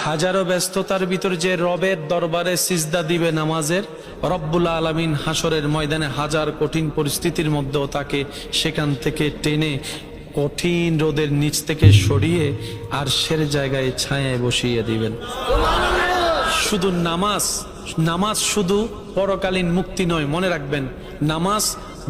হাজারো ব্যস্ততার ভিতর যে রবের দরবারে সিজদা দিবে নামাজের, রব্বুল আলামিন হাসরের ময়দানে হাজার কঠিন পরিস্থিতির মধ্যেও তাকে সেখান থেকে টেনে কঠিন রোদের নিচ থেকে সরিয়ে আর সের জায়গায় ছায়ায় বসিয়ে দিবেন। শুধু নামাজ শুধু পরকালীন মুক্তি নয়, মনে রাখবেন নামাজ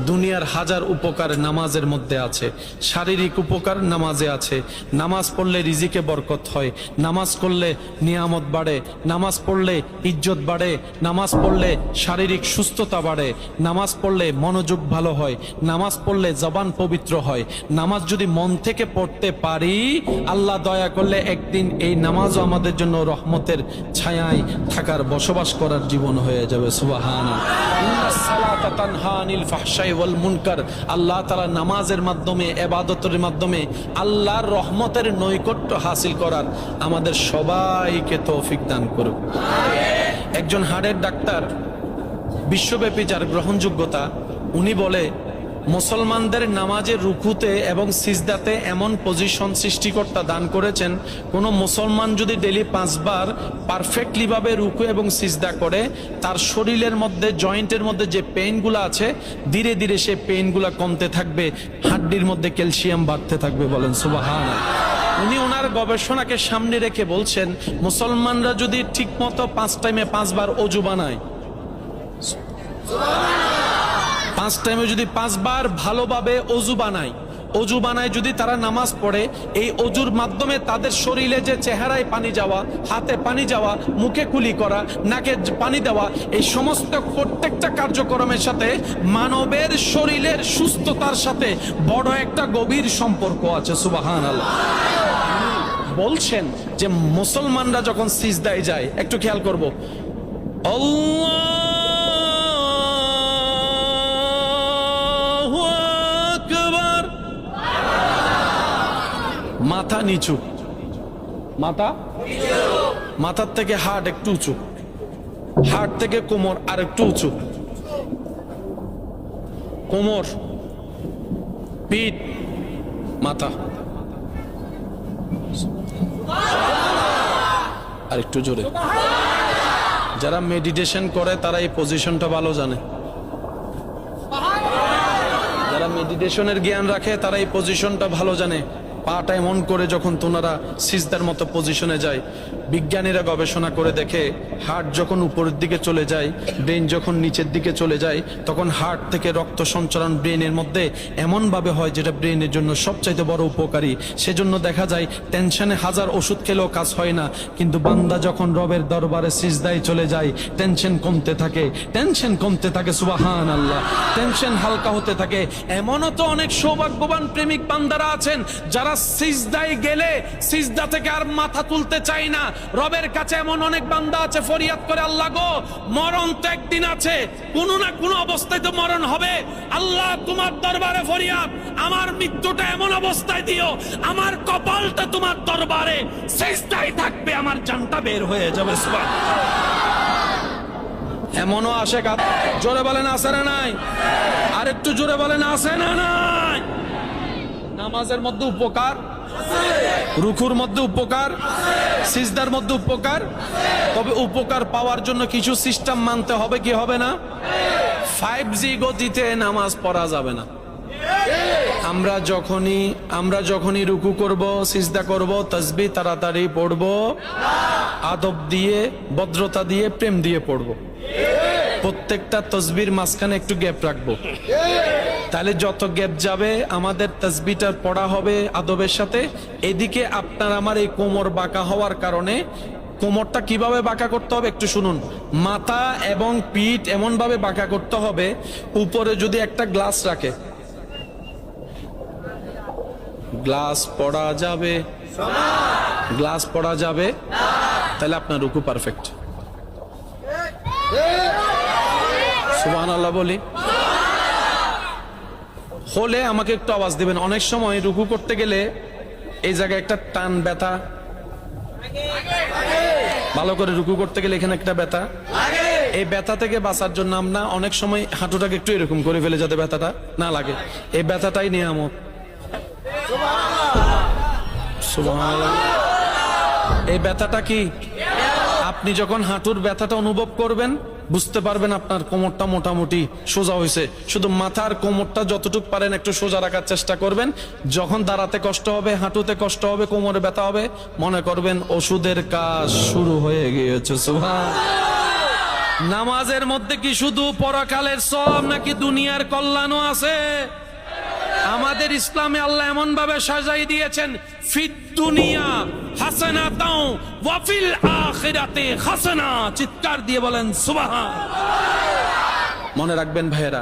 দুনিয়ার হাজার উপকার নামাজের মধ্যে আছে। শারীরিক উপকার নামাজে আছে। নামাজ পড়লে রিজিকে বরকত হয়, নামাজ পড়লে নিয়ামত বাড়ে, নামাজ পড়লে ইজ্জত বাড়ে, নামাজ পড়লে শারীরিক সুস্থতা বাড়ে, নামাজ পড়লে মনোযোগ ভালো হয়, নামাজ পড়লে জবান পবিত্র হয়। নামাজ যদি মন থেকে পড়তে পারি, আল্লাহ দয়া করলে একদিন এই নামাজও আমাদের জন্য রহমতের ছায়ায় থাকার, বসবাস করার জীবন হয়ে যাবে। আল্লাহ তাআলা নামাজের মাধ্যমে, ইবাদতের মাধ্যমে আল্লাহর রহমতের নৈকট্য হাসিল করার আমাদের সবাইকে তৌফিক দান করুক। একজন হাড়ের ডাক্তার, বিশ্বব্যাপী যার গ্রহণযোগ্যতা, উনি বলে মুসলমানদের নামাজের রুকুতে এবং সিজদাতে এমন পজিশন সৃষ্টিকর্তা দান করেছেন, কোন মুসলমান যদি ডেলি 5 বার পারফেক্টলি ভাবে রুকু এবং সিজদা করে, তার শরীরের মধ্যে, জয়েন্টের মধ্যে যে পেইনগুলো আছে, ধীরে ধীরে সে পেইনগুলো কমতে থাকবে, হাড্ডির মধ্যে ক্যালসিয়াম বাড়তে থাকবে। বলেন সুবহানাল্লাহ। উনি ওনার গবেষণাকে সামনে রেখে বলছেন, মুসলমানরা যদি ঠিক মতো 5 টাইমে 5 বার অজু বানায়, 5 টাইমে যদি 5 বার ভালোভাবে অজু বানায় যদি তারা নামাজ পড়ে, এই অজুর মাধ্যমে তাদের শরীরে যে চেহারায় পানি যাওয়া, হাতে পানি যাওয়া, মুখে কুলি করা, নাকে পানি দেওয়া, এই সমস্ত প্রত্যেকটা কার্যক্রমের সাথে মানবের শরীরের সুস্থতার সাথে বড় একটা গভীর সম্পর্ক আছে। সুবহানাল্লাহ। বলছেন যে মুসলমানরা যখন সিজদায় যায়, একটু খেয়াল করব, আল্লাহ মাথা নিচু, মাথার থেকে হার্ট একটু উঁচু, হার্ট থেকে কোমর আর একটু উঁচু, কোমর, পিঠ, মাথা, আর একটু জোরে। যারা মেডিটেশন করে তারা এই পজিশনটা ভালো জানে, যারা মেডিটেশনের জ্ঞান রাখে তারা এই পজিশনটা ভালো জানে। পাটা এমন করে যখন তোনারা সিজদার মতো পজিশনে যায়, বিজ্ঞানীরা গবেষণা করে দেখে, হার্ট যখন উপরের দিকে চলে যায়, ব্রেন যখন নিচের দিকে চলে যায়, তখন হার্ট থেকে রক্ত সঞ্চালন ব্রেনের মধ্যে এমন ভাবে হয় যেটা ব্রেনের জন্য সবচাইতে বড় উপকারী। সেজন্য দেখা যায় টেনশনে হাজার ওষুধ খেলেও কাজ হয় না, কিন্তু বান্দা যখন রবের দরবারে সিজদায় চলে যায়, টেনশন কমতে থাকে। সুবহানাল্লাহ। টেনশন হালকা হতে থাকে। এমনও তো অনেক সৌভাগ্যবান প্রেমিক বান্দারা আছেন যারা সিজদায় গেলে সিজদা থেকে আর মাথা তুলতে চায় না। রবের কাছে এমন অনেক বান্দা আছে, ফরিয়াদ করে, আল্লাহ গো, মরণ তো একদিন আছে, কোনো না কোনো অবস্থায় তো মরণ হবে। আল্লাহ তোমার দরবারে ফরিয়াদ, আমার মৃত্যুটা এমন অবস্থায় দিও, আমার কপালটা তোমার দরবারে সিজদায় থাকবে, আমার জানটা বের হয়ে যাবে। এমনও আসে, জোরে বলেন আছে না নাই? আর একটু জোরে বলেন আছে না নাই? নামাজের মধ্যে উপকার, রুকুর মধ্যে উপকার, সিজদার মধ্যে উপকার। তবে উপকার পাওয়ার জন্য কিছু সিস্টেম মানতে হবে, কি হবে না? 5G গতিতে নামাজ পড়া যাবে না। আমরা যখনই রুকু করব, সিজদা করব, তাসবিহ তাড়াতাড়ি পড়ব, আদব দিয়ে, ভদ্রতা দিয়ে, প্রেম দিয়ে পড়ব। প্রত্যেকটা তাসবিহর মাঝখানে একটু গ্যাপ রাখবো। তাহলে যত গ্যাপ যাবে আমাদের তাসবিহটা পড়া হবে আদবের সাথে। এদিকে আপনার আমার এই কোমর বাঁকা হওয়ার কারণে, কোমরটা কিভাবে বাঁকা করতে হবে একটু শুনুন। মাথা এবং পিঠ এমন ভাবে বাঁকা করতে হবে, উপরে যদি একটা গ্লাস রাখে, গ্লাস পড়া যাবে, তাহলে আপনার রুকু পারফেক্ট। সুবহানাল্লাহ বলি হলে আমাকে একটু আওয়াজ দিবেন। অনেক সময় রুকু করতে গেলে এই জায়গায় একটা টান, ব্যথা, ভালো করে রুকু করতে গেলে এখানে একটা ব্যথা, এই ব্যথা থেকে বাঁচার জন্য আমরা অনেক সময় হাঁটুটাকে একটু এরকম করে ফেলে যাতে ব্যথাটা না লাগে। এই ব্যথাটাই নিয়ামত। সুবহানাল্লাহ। এই ব্যথাটা কি? আপনি যখন হাঁটুর ব্যথাটা অনুভব করবেন বুঝতে পারবেন আপনার কোমরটা মোটামুটি সোজা হয়েছে। শুধু মাথার কোমরটা যতটুকু পারেন একটু সোজা রাখার চেষ্টা করবেন। যখন দাঁড়াতে কষ্ট হবে, হাঁটুতে কষ্ট হবে, কোমরে ব্যথা হবে, মনে করবেন ওষুধের কাজ শুরু হয়ে গিয়েছে। সুবহান। নামাজের মধ্যে কি শুধু পরকালের সওয়াব নাকি দুনিয়ার কল্যাণও আছে? আমাদের ইসলামে আল্লাহ এমন ভাবে সাজাই দিয়েছেন, ফিদ দুনিয়া হাসানাতাও ওয়া ফিল আখিরাতি হাসানা। চিৎকার দিয়ে বলেন সুবহান। মনে রাখবেন ভাইয়েরা,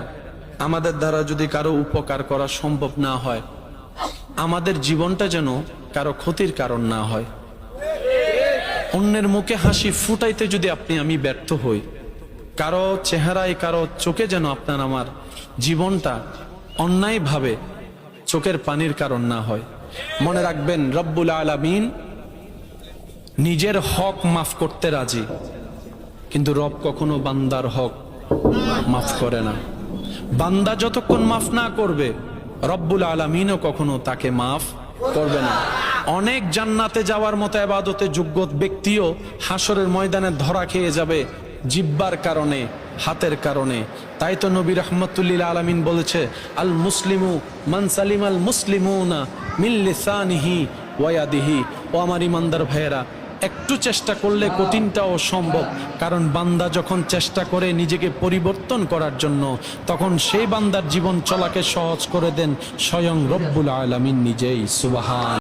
আমাদের দ্বারা যদি কারো উপকার করা সম্ভব না হয়, আমাদের জীবনটা যেন কারো ক্ষতির কারণ না হয়। অন্যের মুখে হাসি ফুটাইতে যদি আপনি আমি ব্যর্থ হই, কারো চেহারায় কারো চোখে যেন আপনার আমার জীবনটা অন্যায়ভাবে চোখের পানির কারণ না হয়। মনে রাখবেন রব্বুল আলামিন নিজের হক মাফ করতে রাজি, কিন্তু রব কখনো বান্দার হক মাফ করে না। বান্দা যতক্ষণ মাফ না করবে রব্বুল আলামিনও কখনো তাকে মাফ করবে না। অনেক জান্নাতে যাওয়ার মতো ইবাদতে যোগ্য ব্যক্তিও হাসরের ময়দানে ধরা খেয়ে যাবে জিব্বার কারণে, হাতের কারণে। তাই তো নবী রাহমাতুল্লিল আলামিন বলেছে, আল মুসলিমু মান সালিম আল মুসলিমুনা মিন লিসানিহি ওয়া ইয়াদিহি। ও আমার ইমানদার ভাইয়েরা, একটু চেষ্টা করলে কঠিনটাও সম্ভব। কারণ বান্দা যখন চেষ্টা করে নিজেকে পরিবর্তন করার জন্য, তখন সেই বান্দার জীবন চলাকে সহজ করে দেন স্বয়ং রব্বুল আলামিন নিজেই। সুবহান।